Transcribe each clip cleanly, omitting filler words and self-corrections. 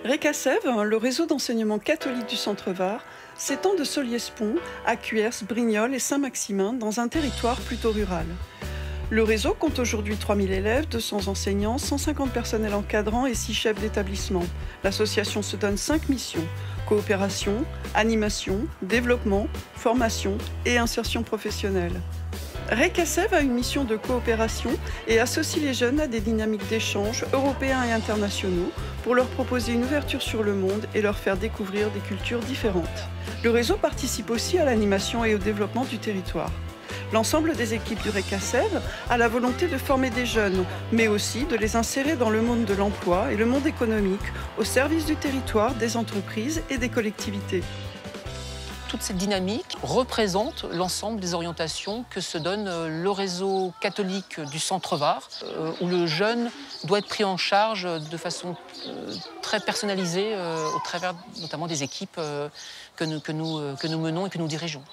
Récassev, le réseau d'enseignement catholique du Centre-Var, s'étend de Solliès-Pont à Cuers, Brignoles et Saint-Maximin dans un territoire plutôt rural. Le réseau compte aujourd'hui 3000 élèves, 200 enseignants, 150 personnels encadrants et 6 chefs d'établissement. L'association se donne 5 missions: coopération, animation, développement, formation et insertion professionnelle. Récassev a une mission de coopération et associe les jeunes à des dynamiques d'échange européens et internationaux pour leur proposer une ouverture sur le monde et leur faire découvrir des cultures différentes. Le réseau participe aussi à l'animation et au développement du territoire. L'ensemble des équipes du Récassev a la volonté de former des jeunes, mais aussi de les insérer dans le monde de l'emploi et le monde économique, au service du territoire, des entreprises et des collectivités. Toute cette dynamique représente l'ensemble des orientations que se donne le réseau catholique du Centre-Var, où le jeune doit être pris en charge de façon très personnalisée au travers notamment des équipes que nous menons et que nous dirigeons.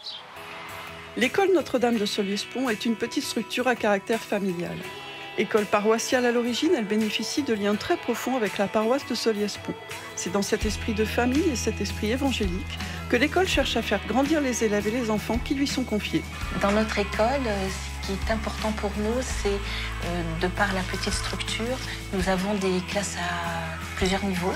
L'école Notre-Dame de Solliès-Pont est une petite structure à caractère familial. École paroissiale à l'origine, elle bénéficie de liens très profonds avec la paroisse de Solliès-Pont. C'est dans cet esprit de famille et cet esprit évangélique que l'école cherche à faire grandir les élèves et les enfants qui lui sont confiés. Dans notre école, ce qui est important pour nous, c'est, de par la petite structure, nous avons des classes à plusieurs niveaux.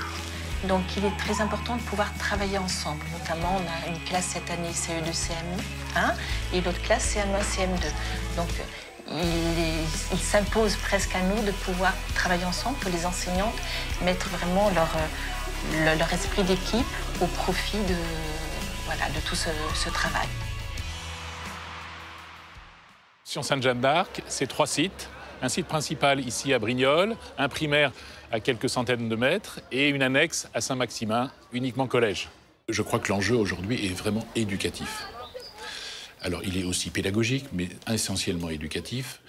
Donc il est très important de pouvoir travailler ensemble. Notamment, on a une classe cette année CE2 CM1 et l'autre classe CM1 CM2. Donc il s'impose presque à nous de pouvoir travailler ensemble, que les enseignantes mettent vraiment leur esprit d'équipe au profit de tout ce travail. Sur Sainte-Jeanne d'Arc, c'est 3 sites. Un site principal ici à Brignoles, un primaire à quelques centaines de mètres et une annexe à Saint-Maximin, uniquement collège. Je crois que l'enjeu aujourd'hui est vraiment éducatif. Alors il est aussi pédagogique, mais essentiellement éducatif.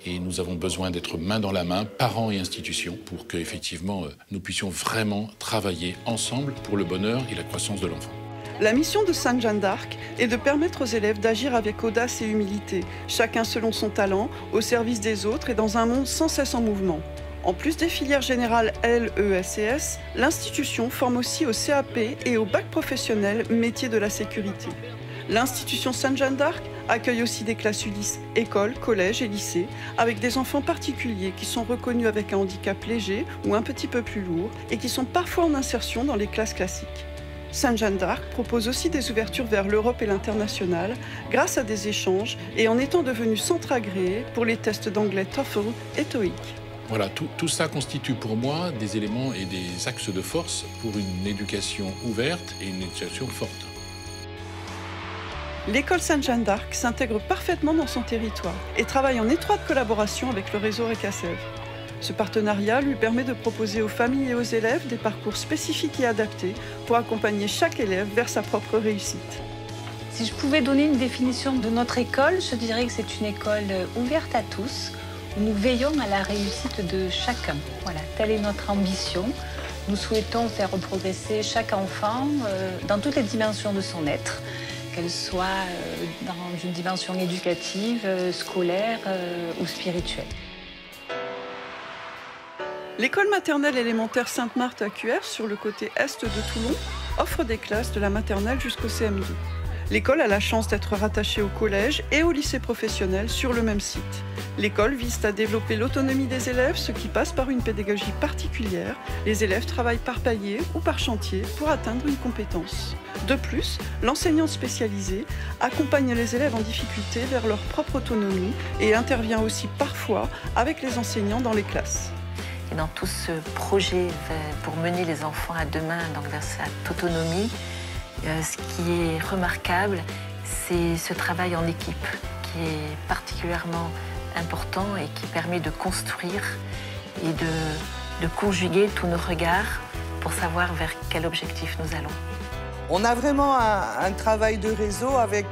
Et nous avons besoin d'être main dans la main, parents et institutions, pour qu'effectivement nous puissions vraiment travailler ensemble pour le bonheur et la croissance de l'enfant. La mission de Sainte-Jeanne d'Arc est de permettre aux élèves d'agir avec audace et humilité, chacun selon son talent, au service des autres et dans un monde sans cesse en mouvement. En plus des filières générales L, E, S et S, l'institution forme aussi au CAP et au bac professionnel métier de la sécurité. L'institution Sainte-Jeanne d'Arc accueille aussi des classes Ulysse, écoles, collèges et lycées, avec des enfants particuliers qui sont reconnus avec un handicap léger ou un petit peu plus lourd et qui sont parfois en insertion dans les classes classiques. Sainte-Jeanne d'Arc propose aussi des ouvertures vers l'Europe et l'international grâce à des échanges et en étant devenu centre agréé pour les tests d'anglais TOEFL et TOEIC. Voilà, tout ça constitue pour moi des éléments et des axes de force pour une éducation ouverte et une éducation forte. L'école Sainte-Jeanne d'Arc s'intègre parfaitement dans son territoire et travaille en étroite collaboration avec le réseau Récassev. Ce partenariat lui permet de proposer aux familles et aux élèves des parcours spécifiques et adaptés pour accompagner chaque élève vers sa propre réussite. Si je pouvais donner une définition de notre école, je dirais que c'est une école ouverte à tous, où nous veillons à la réussite de chacun. Voilà, telle est notre ambition. Nous souhaitons faire progresser chaque enfant dans toutes les dimensions de son être, qu'elle soit dans une dimension éducative, scolaire ou spirituelle. L'école maternelle élémentaire Sainte-Marthe à Cuers, sur le côté est de Toulon, offre des classes de la maternelle jusqu'au CM2. L'école a la chance d'être rattachée au collège et au lycée professionnel sur le même site. L'école vise à développer l'autonomie des élèves, ce qui passe par une pédagogie particulière. Les élèves travaillent par palier ou par chantier pour atteindre une compétence. De plus, l'enseignante spécialisée accompagne les élèves en difficulté vers leur propre autonomie et intervient aussi parfois avec les enseignants dans les classes. Et dans tout ce projet pour mener les enfants à demain, donc vers cette autonomie, ce qui est remarquable, c'est ce travail en équipe qui est particulièrement important et qui permet de construire et de conjuguer tous nos regards pour savoir vers quel objectif nous allons. On a vraiment un travail de réseau avec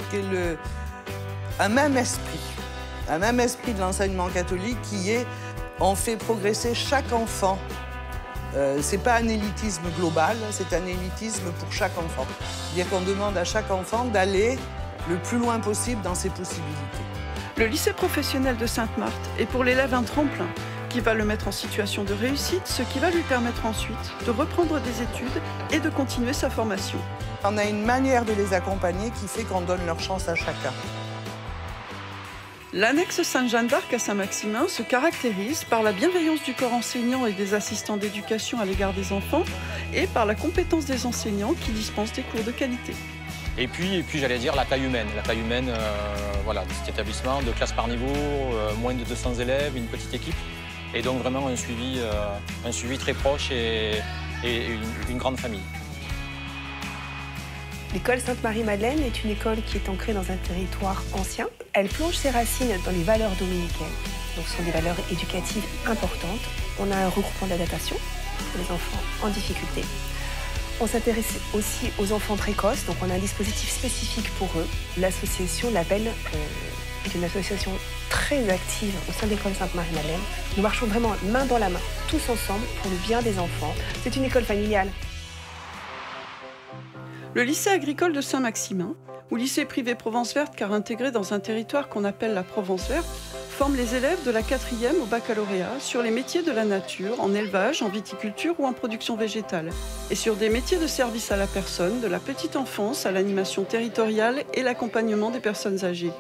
un même esprit de l'enseignement catholique qui est on fait progresser chaque enfant. C'est pas un élitisme global, c'est un élitisme pour chaque enfant. C'est-à-dire qu'on demande à chaque enfant d'aller le plus loin possible dans ses possibilités. Le lycée professionnel de Sainte-Marthe est pour l'élève un tremplin qui va le mettre en situation de réussite, ce qui va lui permettre ensuite de reprendre des études et de continuer sa formation. On a une manière de les accompagner qui fait qu'on donne leur chance à chacun. L'annexe Sainte-Jeanne d'Arc à Saint-Maximin se caractérise par la bienveillance du corps enseignant et des assistants d'éducation à l'égard des enfants et par la compétence des enseignants qui dispensent des cours de qualité. Et puis j'allais dire la taille humaine. La taille humaine voilà, de cet établissement, 2 classes par niveau, moins de 200 élèves, une petite équipe. Et donc vraiment un suivi très proche et une grande famille. L'école Sainte-Marie-Madeleine est une école qui est ancrée dans un territoire ancien. Elle plonge ses racines dans les valeurs dominicaines. Donc ce sont des valeurs éducatives importantes. On a un regroupement d'adaptation pour les enfants en difficulté. On s'intéresse aussi aux enfants précoces, donc on a un dispositif spécifique pour eux. L'association Label est une association très active au sein de l'école Sainte-Marie-Madeleine. Nous marchons vraiment main dans la main, tous ensemble, pour le bien des enfants. C'est une école familiale. Le lycée agricole de Saint-Maximin, ou lycée privé Provence Verte car intégré dans un territoire qu'on appelle la Provence Verte, forme les élèves de la 4e au baccalauréat sur les métiers de la nature, en élevage, en viticulture ou en production végétale, et sur des métiers de service à la personne, de la petite enfance à l'animation territoriale et l'accompagnement des personnes âgées.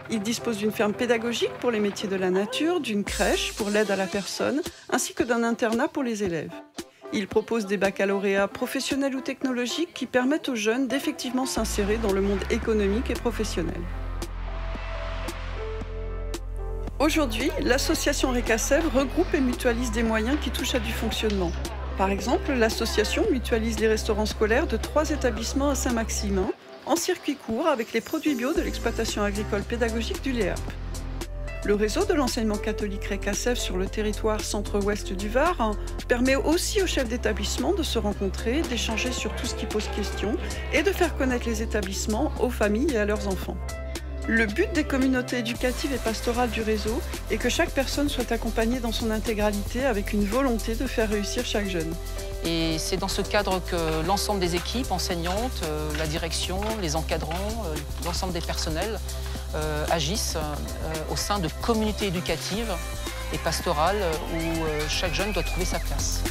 Il dispose d'une ferme pédagogique pour les métiers de la nature, d'une crèche pour l'aide à la personne, ainsi que d'un internat pour les élèves. Il propose des baccalauréats professionnels ou technologiques qui permettent aux jeunes d'effectivement s'insérer dans le monde économique et professionnel. Aujourd'hui, l'association Récassev regroupe et mutualise des moyens qui touchent à du fonctionnement. Par exemple, l'association mutualise les restaurants scolaires de 3 établissements à Saint-Maximin, en circuit court avec les produits bio de l'exploitation agricole pédagogique du LEAP. Le réseau de l'enseignement catholique Récassev sur le territoire centre-ouest du Var permet aussi aux chefs d'établissement de se rencontrer, d'échanger sur tout ce qui pose question et de faire connaître les établissements aux familles et à leurs enfants. Le but des communautés éducatives et pastorales du réseau est que chaque personne soit accompagnée dans son intégralité avec une volonté de faire réussir chaque jeune. Et c'est dans ce cadre que l'ensemble des équipes enseignantes, la direction, les encadrants, l'ensemble des personnels agissent au sein de communautés éducatives et pastorales où chaque jeune doit trouver sa place.